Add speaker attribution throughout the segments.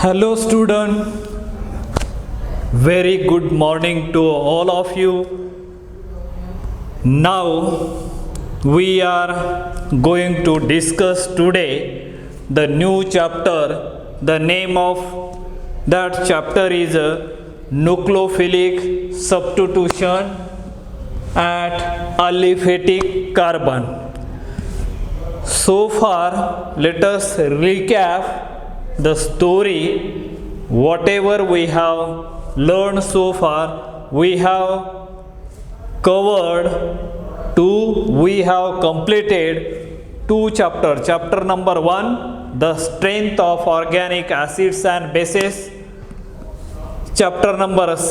Speaker 1: Hello, student. Very good morning to all of you. Now we are going to discuss today the new chapter. The name of that chapter is nucleophilic substitution at aliphatic carbon. So far, let us recap the story. Whatever we have learned so far, we have covered we have completed two chapters. Chapter number 1, the strength of organic acids and bases. Chapter number 2,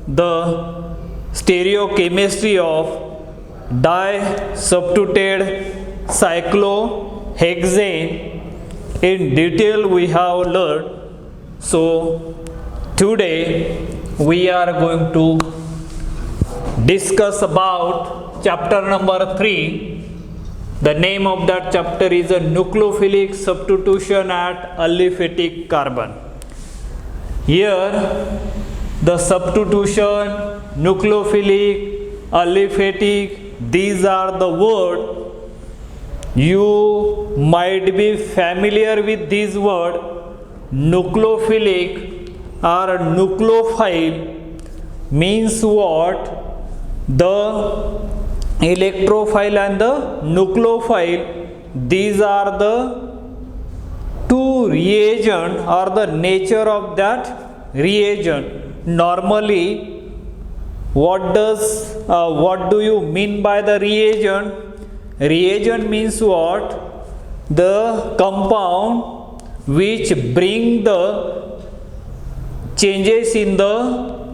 Speaker 1: the stereochemistry of disubstituted cyclohexane. In detail we have learned. So today we are going to discuss about chapter number 3. The name of that chapter is a nucleophilic substitution at aliphatic carbon. Here the substitution, nucleophilic, aliphatic, these are the words. You might be familiar with this word. Nucleophilic or nucleophile means what? The electrophile and the nucleophile, these are the two reagent or the nature of that reagent. Normally, what do you mean by the reagent? Reagent means what? The compound which bring the changes in the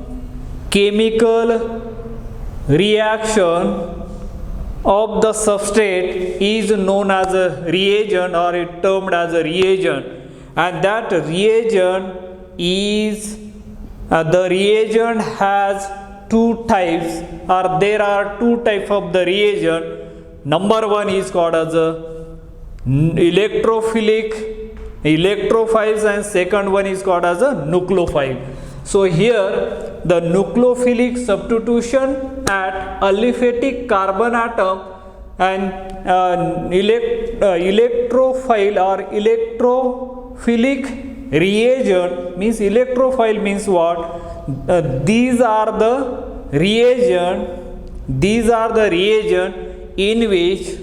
Speaker 1: chemical reaction of the substrate is known as a reagent, or it termed as a reagent. And that reagent is the reagent has two types, or there are two types of the reagent. Number 1 is called as a electrophiles, and second one is called as a nucleophile. So here the nucleophilic substitution at aliphatic carbon atom and electrophile or electrophilic reagent means electrophile means what? These are the reagent in which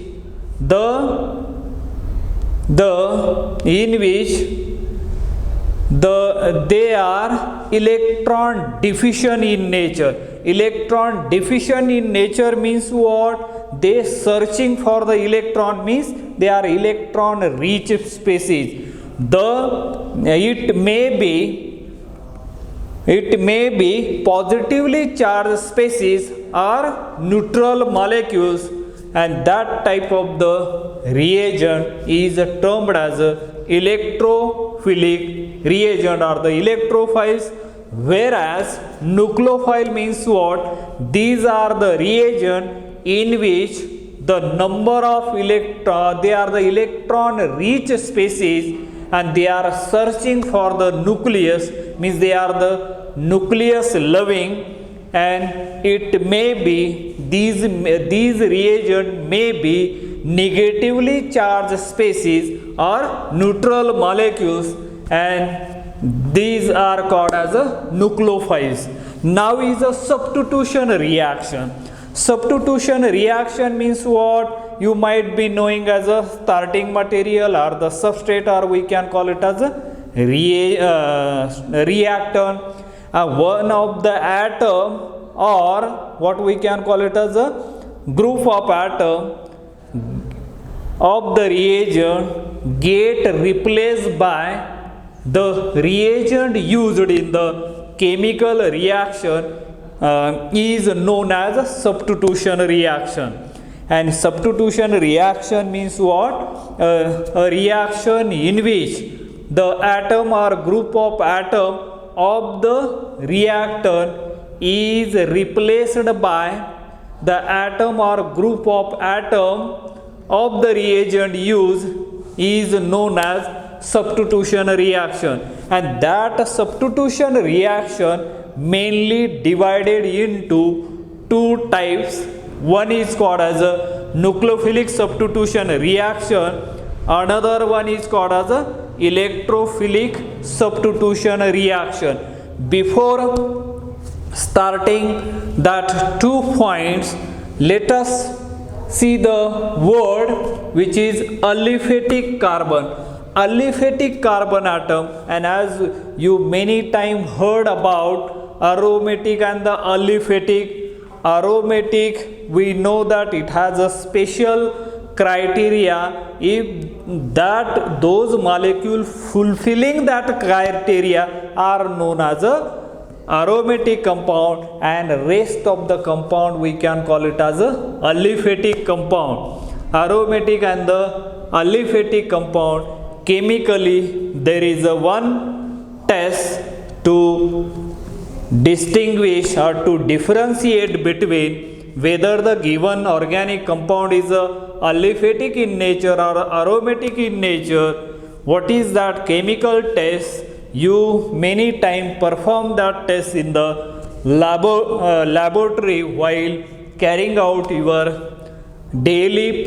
Speaker 1: they are electron deficient in nature. Electron deficient in nature means what? They searching for the electron means they are electron rich species. It may be positively charged species or neutral molecules, and that type of the reagent is termed as a electrophilic reagent or the electrophiles. Whereas nucleophile means what? These are the reagent in which the number of they are the electron rich species, and they are searching for the nucleus, means they are the nucleus loving, and it may be these reagent may be negatively charged species or neutral molecules, and these are called as a nucleophiles. Now is a substitution reaction. Substitution reaction means what? You might be knowing as a starting material or the substrate, or we can call it as a reactant. One of the atom, or what we can call it as a group of atom of the reagent get replaced by the reagent used in the chemical reaction is known as a substitution reaction. And substitution reaction means what? A reaction in which the atom or group of atom of the reactant is replaced by the atom or group of atom of the reagent used is known as substitution reaction, and that substitution reaction mainly divided into two types. One is called as a nucleophilic substitution reaction, another one is called as a electrophilic substitution reaction. Before starting that 2 points, let us see the word which is aliphatic carbon. Aliphatic carbon atom, and as you many times heard about aromatic and the aliphatic. Aromatic, we know that it has a special criteria. If that those molecules fulfilling that criteria are known as a aromatic compound, and rest of the compound we can call it as a aliphatic compound. Aromatic and the aliphatic compound, chemically there is a one test to distinguish or to differentiate between whether the given organic compound is aliphatic in nature or aromatic in nature. What is that chemical test? You many times perform that test in the laboratory while carrying out your daily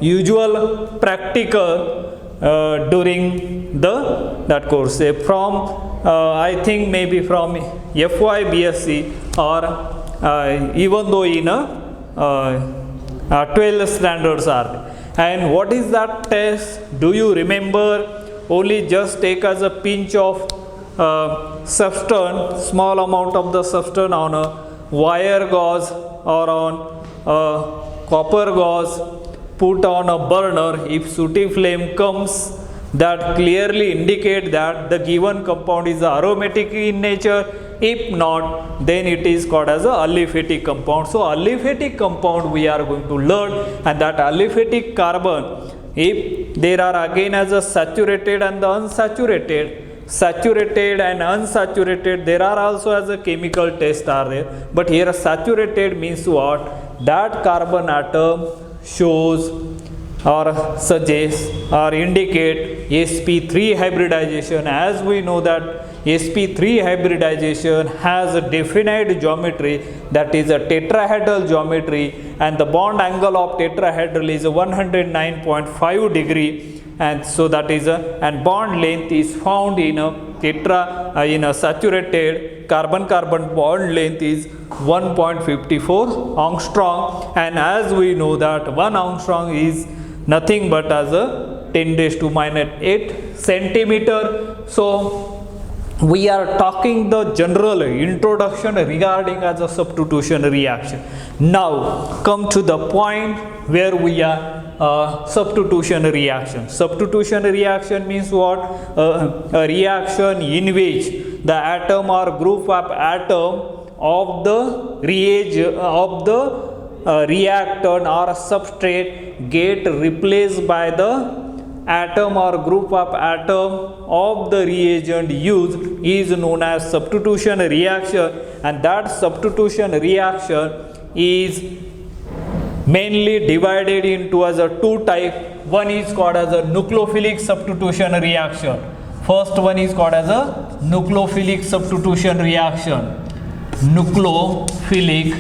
Speaker 1: usual practical during that course. From I think maybe from FY BSc or even though in 12 standards are there. And what is that test? Do you remember? Only just take as a pinch of substance, small amount of the substance on a wire gauze or on copper gauze, put on a burner. If sooty flame comes, that clearly indicate that the given compound is aromatic in nature. If not, then it is called as a aliphatic compound. So aliphatic compound we are going to learn, and that aliphatic carbon, if there are again as a saturated and the unsaturated, saturated and unsaturated, there are also as a chemical test are there. But here saturated means what? That carbon atom shows or suggests or indicate sp3 hybridization. As we know that sp3 hybridization has a definite geometry, that is a tetrahedral geometry, and the bond angle of tetrahedral is 109.5 degree, and so that is and bond length is found in a in a saturated carbon-carbon bond length is 1.54 angstrom, and as we know that 1 angstrom is nothing but as a 10⁻⁸ centimeter. So we are talking the general introduction regarding as a substitution reaction. Now come to the point where we are substitution reaction. Substitution reaction means what? A reaction in which the atom or group of atom of the reagent of the reactant or substrate get replaced by the atom or group of atom of the reagent used is known as substitution reaction, and that substitution reaction is mainly divided into as a two type. One is called as a nucleophilic substitution reaction. First one is called as a nucleophilic substitution reaction. Nucleophilic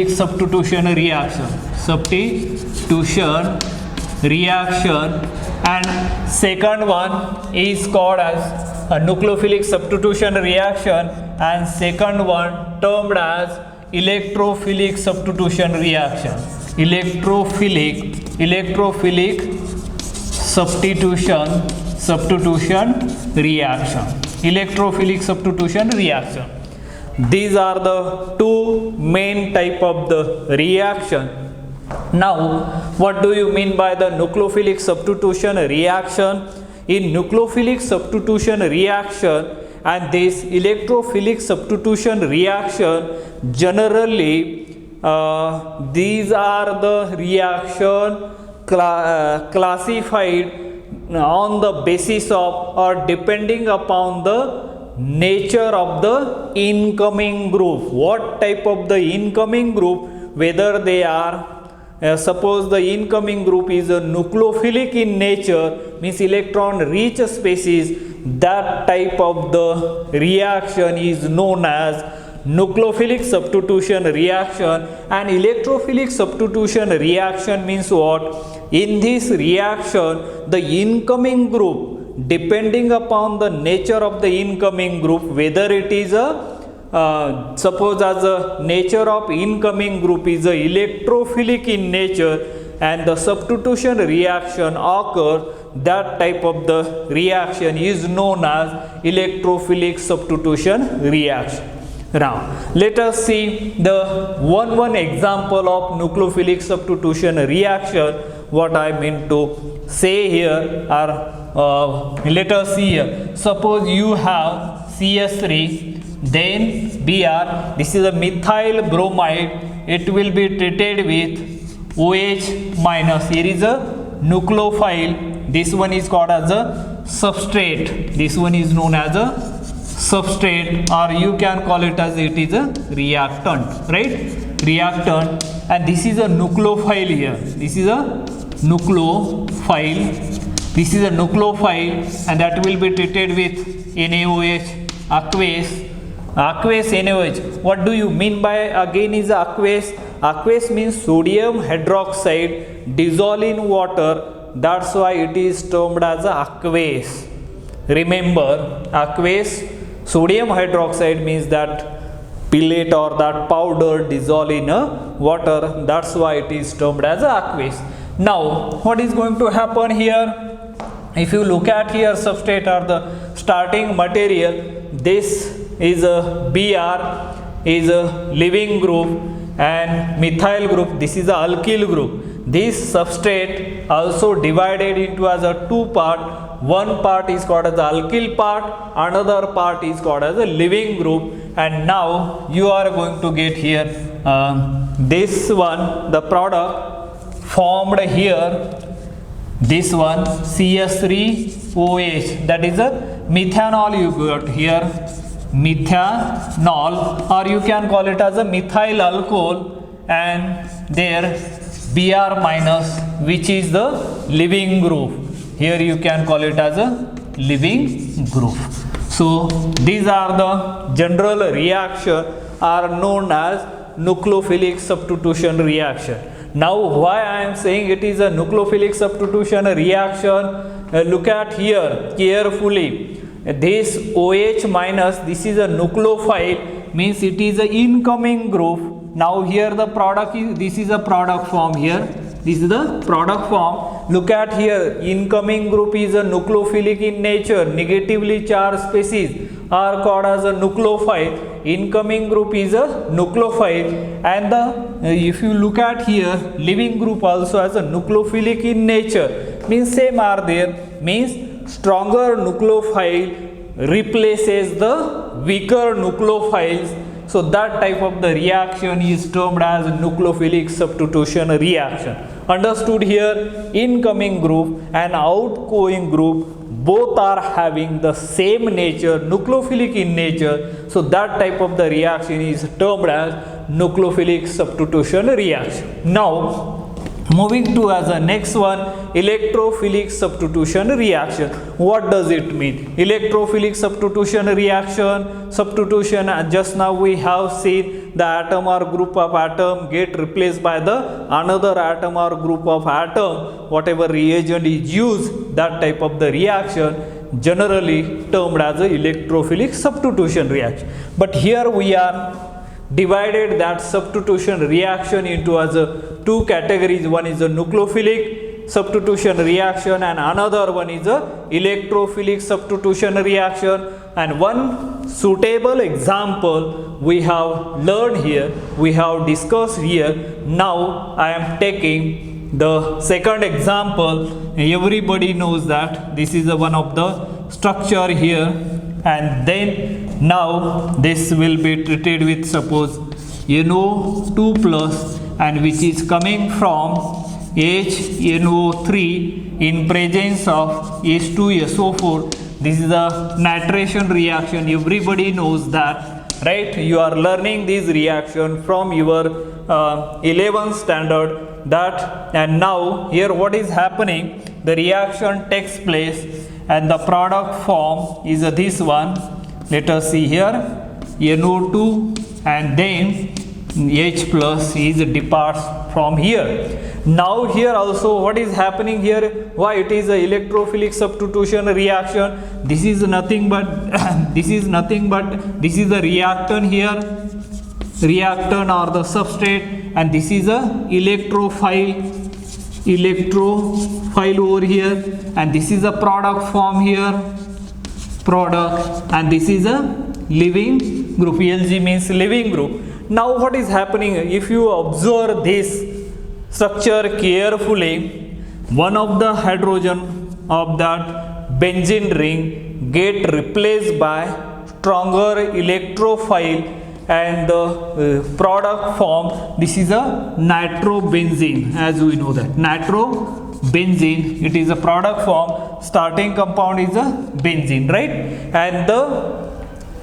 Speaker 1: substitution reaction, and second one is called as a nucleophilic substitution reaction, and second one termed as electrophilic substitution reaction. Electrophilic substitution reaction. These are the two main type of the reaction. Now, what do you mean by the nucleophilic substitution reaction? In nucleophilic substitution reaction and this electrophilic substitution reaction, generally these are the reaction classified on the basis of or depending upon the nature of the incoming group. What type of the incoming group, whether they are suppose the incoming group is a nucleophilic in nature, means electron rich species, that type of the reaction is known as nucleophilic substitution reaction. And electrophilic substitution reaction means what? In this reaction, the incoming group, depending upon the nature of the incoming group, whether it is a suppose as a nature of incoming group is a electrophilic in nature and the substitution reaction occurs, that type of the reaction is known as electrophilic substitution reaction. Now let us see the one example of nucleophilic substitution reaction. What I mean to say here are let us see here. Suppose you have CS3, then Br, this is a methyl bromide, it will be treated with OH minus. Here is a nucleophile, this one is called as a substrate, this one is known as a substrate, or you can call it as it is a reactant, right? Reactant. And this is a nucleophile here, this is a nucleophile, this is a nucleophile, and that will be treated with NaOH, aqueous NaOH. What do you mean by again is aqueous? Aqueous means sodium hydroxide dissolved in water, that's why it is termed as aqueous. Remember, aqueous, sodium hydroxide means that pellet or that powder dissolved in water, that's why it is termed as aqueous. Now what is going to happen here? If you look at here, substrate or the starting material, this is a Br is a leaving group and methyl group, this is a alkyl group. This substrate also divided into as a two part. One part is called as the alkyl part, another part is called as a leaving group. And now you are going to get here this one, the product formed here, this one CS3OH, that is a methanol you got here, methanol, or you can call it as a methyl alcohol, and there Br minus, which is the leaving group. Here you can call it as a leaving group. So these are the general reaction are known as nucleophilic substitution reaction. Now why I am saying it is a nucleophilic substitution reaction, look at here carefully. This OH minus, this is a nucleophile, means it is an incoming group. Now here the product is, this is a product form here, this is the product form. Look at here, incoming group is a nucleophilic in nature, negatively charged species are called as a nucleophile. Incoming group is a nucleophile, and the if you look at here, leaving group also as a nucleophilic in nature, means same are there, means stronger nucleophile replaces the weaker nucleophiles. So that type of the reaction is termed as nucleophilic substitution reaction. Understood here? Incoming group and outgoing group both are having the same nature, nucleophilic in nature. So that type of the reaction is termed as nucleophilic substitution reaction. Now moving to as a next one, electrophilic substitution reaction. What does it mean? Electrophilic substitution reaction, substitution, just now we have seen the atom or group of atom get replaced by the another atom or group of atom, whatever reagent is used, that type of the reaction generally termed as a electrophilic substitution reaction. But here we are divided that substitution reaction into as a two categories. One is a nucleophilic substitution reaction and another one is a electrophilic substitution reaction. And one suitable example we have learned here, we have discussed here. Now I am taking the second example. Everybody knows that this is one of the structure here, and then now this will be treated with suppose NO2 plus, and which is coming from HNO3 in presence of H2SO4. This is a nitration reaction. Everybody knows that, right? You are learning this reaction from your 11th standard. that, and now here what is happening, the reaction takes place and the product form is this one. Let us see here, NO2 and then H plus is departs from here. Now here also what is happening here, why it is a electrophilic substitution reaction, this is nothing but this is the reactant here, reactant or the substrate, and this is a electrophile over here, and this is a product form here, product, and this is a living group. LG means living group. Now what is happening, if you observe this structure carefully, one of the hydrogen of that benzene ring get replaced by stronger electrophile, and the product form, this is a nitrobenzene, as we know that nitrobenzene, it is a product form, starting compound is a benzene, right? And the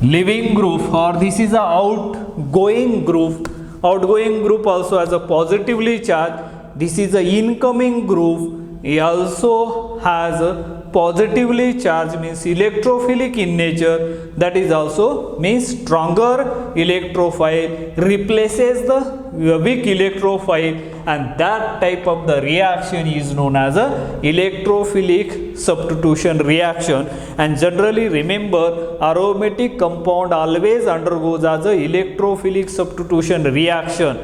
Speaker 1: living group, or this is a outgoing group also has a positively charged, this is a incoming group, it also has a positively charged, means electrophilic in nature, that is also means stronger electrophile replaces the weak electrophile, and that type of the reaction is known as a electrophilic substitution reaction. And generally remember, aromatic compound always undergoes as a electrophilic substitution reaction.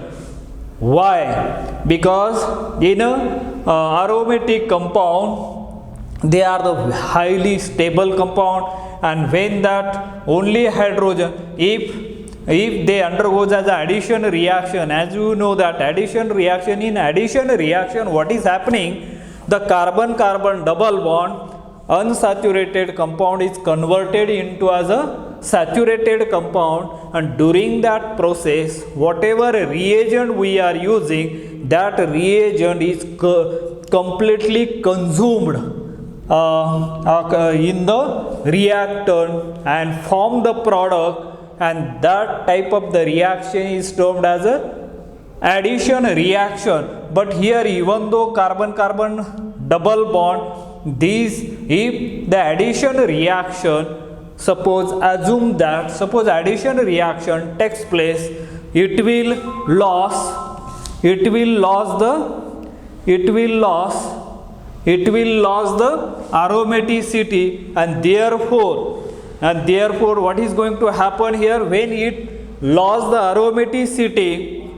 Speaker 1: Why? Because in a aromatic compound, they are the highly stable compound, and when that only hydrogen, if they undergoes as an addition reaction, as you know that addition reaction, what is happening, the carbon-carbon double bond unsaturated compound is converted into as a saturated compound, and during that process whatever reagent we are using, that reagent is completely consumed in the reactant and form the product, and that type of the reaction is termed as a addition reaction. But here, even though carbon-carbon double bond, these, if the addition reaction, suppose addition reaction takes place, it will lose the aromaticity, and therefore what is going to happen here, when it lost the aromaticity,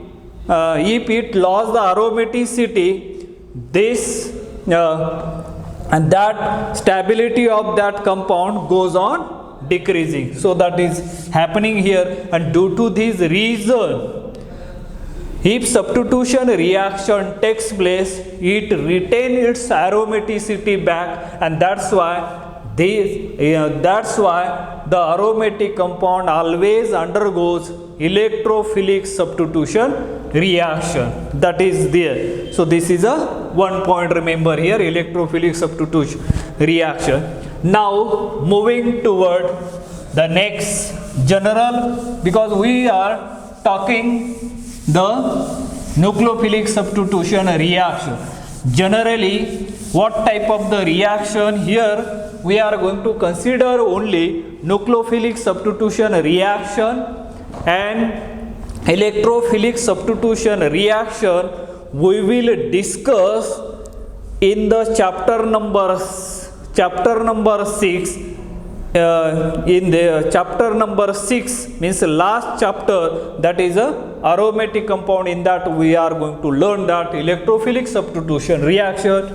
Speaker 1: if it lost the aromaticity, this and that stability of that compound goes on decreasing. So that is happening here, and due to this reason, if substitution reaction takes place, it retains its aromaticity back, and that's why the aromatic compound always undergoes electrophilic substitution reaction. That is there. So this is a one point, remember here, electrophilic substitution reaction. Now moving toward the next general, because we are talking the nucleophilic substitution reaction. Generally, what type of the reaction here, we are going to consider only nucleophilic substitution reaction and electrophilic substitution reaction. We will discuss in the chapter number 6. In the chapter number 6 means last chapter, that is a aromatic compound. In that we are going to learn that electrophilic substitution reaction.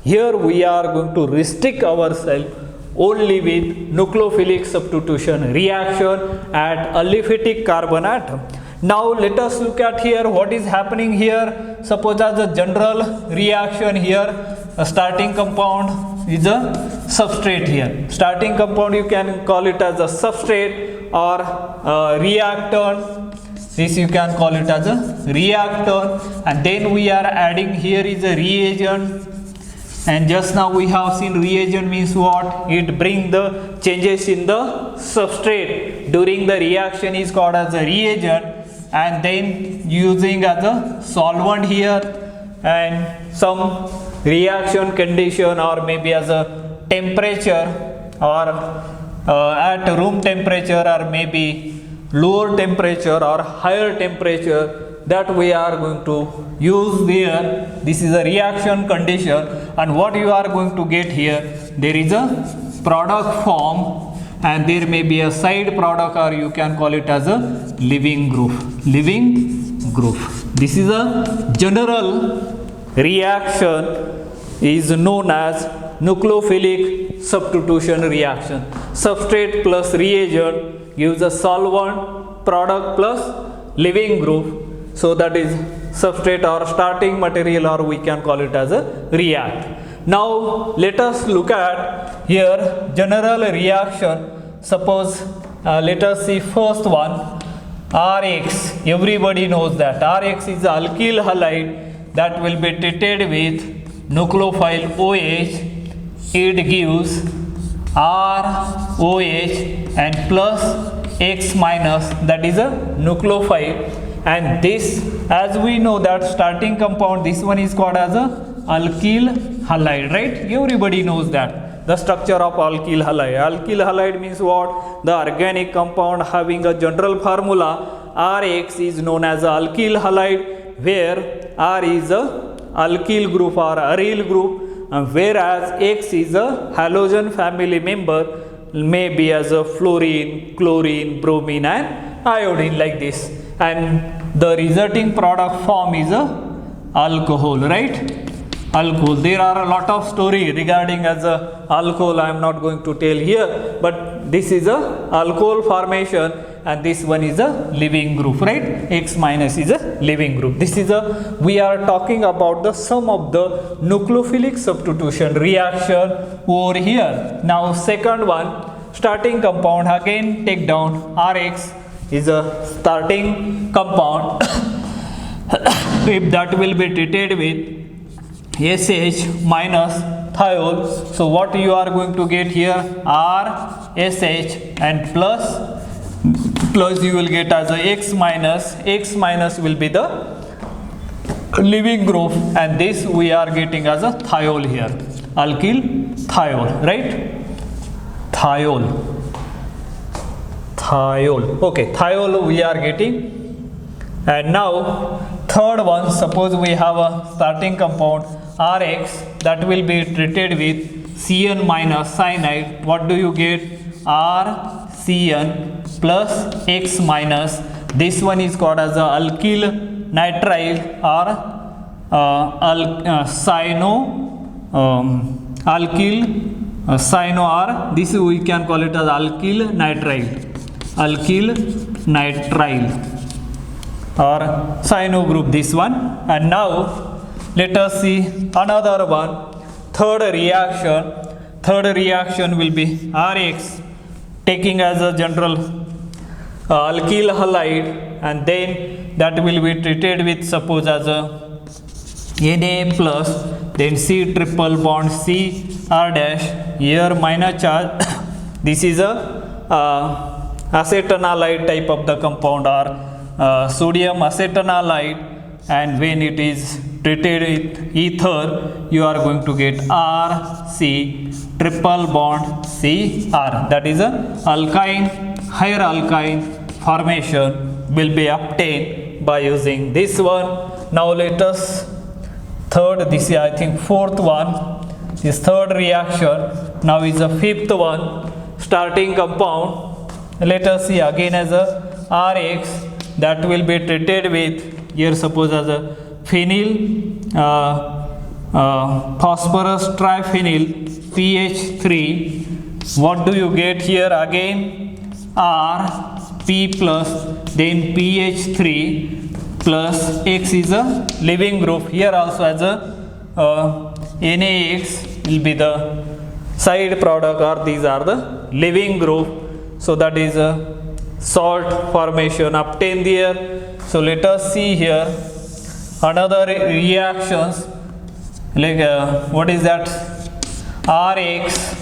Speaker 1: Here we are going to restrict ourselves only with nucleophilic substitution reaction at aliphatic carbon atom. Now let us look at here what is happening here. Suppose as a general reaction here, a starting compound is a substrate here. Starting compound, you can call it as a substrate or reactant. This you can call it as a reactant, and then we are adding here is a reagent. And just now we have seen reagent means what? It brings the changes in the substrate during the reaction is called as a reagent, and then using as a solvent here, and some reaction condition, or maybe as a temperature, or at room temperature, or maybe lower temperature or higher temperature, that we are going to use there. This is a reaction condition, and what you are going to get here, there is a product form, and there may be a side product, or you can call it as a leaving group. This is a general reaction, is known as nucleophilic substitution reaction. Substrate plus reagent gives a solvent, product plus leaving group. So that is substrate or starting material, or we can call it as a react. Now let us look at here general reaction. Suppose let us see first one, RX. Everybody knows that RX is alkyl halide that will be treated with nucleophile OH. It gives ROH and plus X minus, that is a nucleophile. And this, as we know that starting compound, this one is called as a alkyl halide, right? Everybody knows that the structure of alkyl halide. Alkyl halide means what? The organic compound having a general formula. RX is known as alkyl halide, where R is a alkyl group or aryl group, whereas X is a halogen family member, maybe as a fluorine, chlorine, bromine and iodine, like this. And the resulting product form is a alcohol, right? Alcohol. There are a lot of story regarding as a alcohol. I am not going to tell here, but this is a alcohol formation, and this one is a leaving group, right? X minus is a leaving group. This is a, we are talking about the sum of the nucleophilic substitution reaction over here. Now second one, starting compound, again take down RX is a starting compound. If that will be treated with SH minus thiol, so what you are going to get here, RSH and plus you will get as a X minus. X minus will be the leaving group, and this we are getting as a thiol here, alkyl thiol, right? Thiol. Okay, thiol we are getting. And now third one, suppose we have a starting compound RX that will be treated with CN minus cyanide. What do you get? RCN plus X minus. This one is called as a alkyl nitrile or cyano, or this we can call it as alkyl nitrile or cyano group, this one. And now let us see another one, third reaction. Third reaction will be RX taking as a general alkyl halide, and then that will be treated with, suppose as a Na plus, then C triple bond C R dash, here minus charge. This is a acetanilide type of the compound, or sodium acetanilide, and when it is treated with ether, you are going to get RC triple bond CR. That is a alkyne, higher alkyne formation will be obtained by using this one. Now let us third, this is I think fourth one, this third reaction. Now is the fifth one, starting compound. Let us see again as a RX that will be treated with, here suppose as a phenyl, phosphorus triphenyl PH3. What do you get here? Again R P plus, then PH3 plus X is a leaving group. Here also as a NaX will be the side product, or these are the leaving group. So that is a salt formation obtained there. So let us see here another reactions, like what is that, RX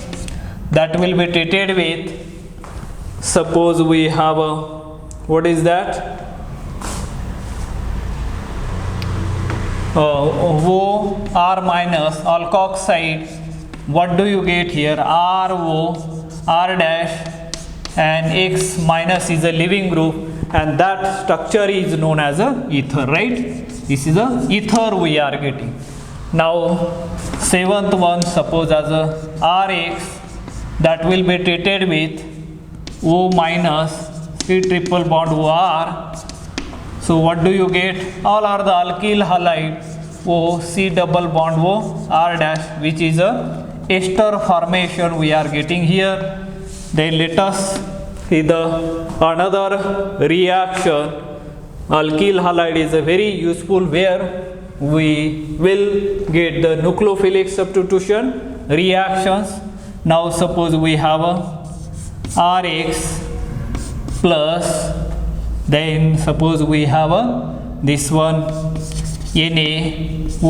Speaker 1: that will be treated with, suppose we have a, what is that, OR minus alkoxide, what do you get here? RO, R dash, and X minus is a leaving group, and that structure is known as a ether, right? This is a ether we are getting. Now seventh one, suppose as a RX, that will be treated with O minus C triple bond OR. So what do you get? All are the alkyl halide O C double bond O R dash, which is a ester formation we are getting here. Then let us see the another reaction. Alkyl halide is a very useful where we will get the nucleophilic substitution reactions. Now suppose we have a RX plus, then suppose we have a this one NaOSO3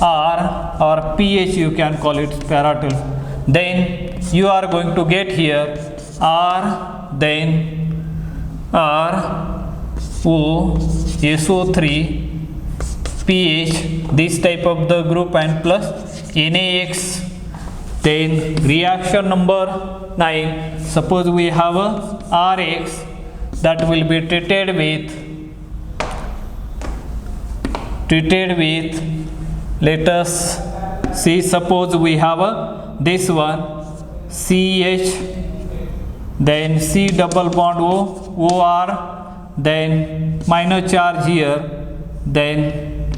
Speaker 1: R or pH, you can call it paratal. Then you are going to get here R, then ROSO3 pH, this type of the group, and plus NaX. Then reaction number 9, suppose we have a RX that will be treated with, let us see, suppose we have a this one CH, then C double bond O, OR, then minor charge here, then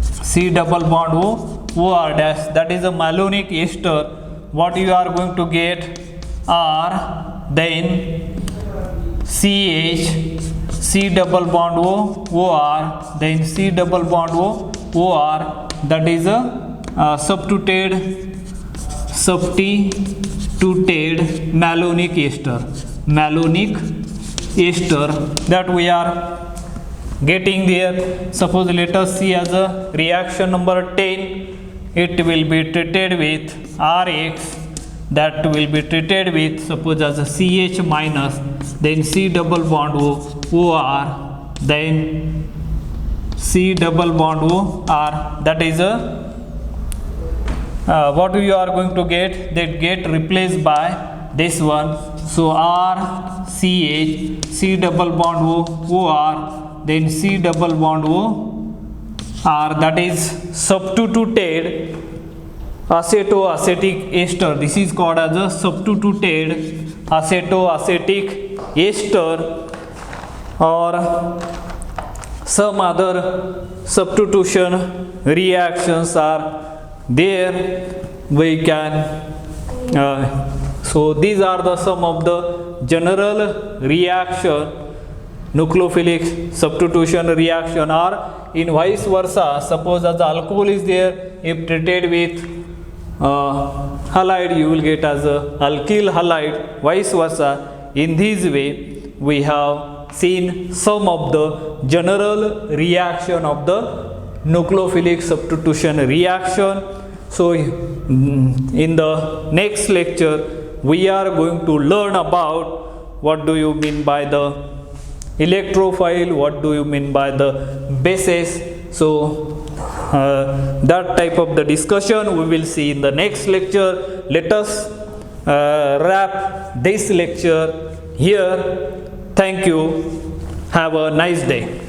Speaker 1: C double bond O, OR dash, that is a malonic ester. What you are going to get? R, then CH, C double bond O, OR, then C double bond O, OR, that is a substituted malonic ester that we are getting there. Suppose let us see as a reaction number 10, it will be treated with RX, that will be treated with, suppose as a CH minus, then C double bond O, OR, then C double bond O, R, that is a what you are going to get? That get replaced by this one. So R, CH, C double bond O, OR, then C double bond O, R, that is substituted acetoacetic ester. This is called as a substituted acetoacetic ester, or some other substitution reactions are there. We can so these are the some of the general reaction, nucleophilic substitution reaction, or in vice versa. Suppose as alcohol is there, if treated with halide, you will get as a alkyl halide, vice versa. In this way we have seen some of the general reaction of the nucleophilic substitution reaction. So in the next lecture we are going to learn about what do you mean by the electrophile, what do you mean by the bases. So that type of the discussion we will see in the next lecture. Let us wrap this lecture here. Thank you. Have a nice day.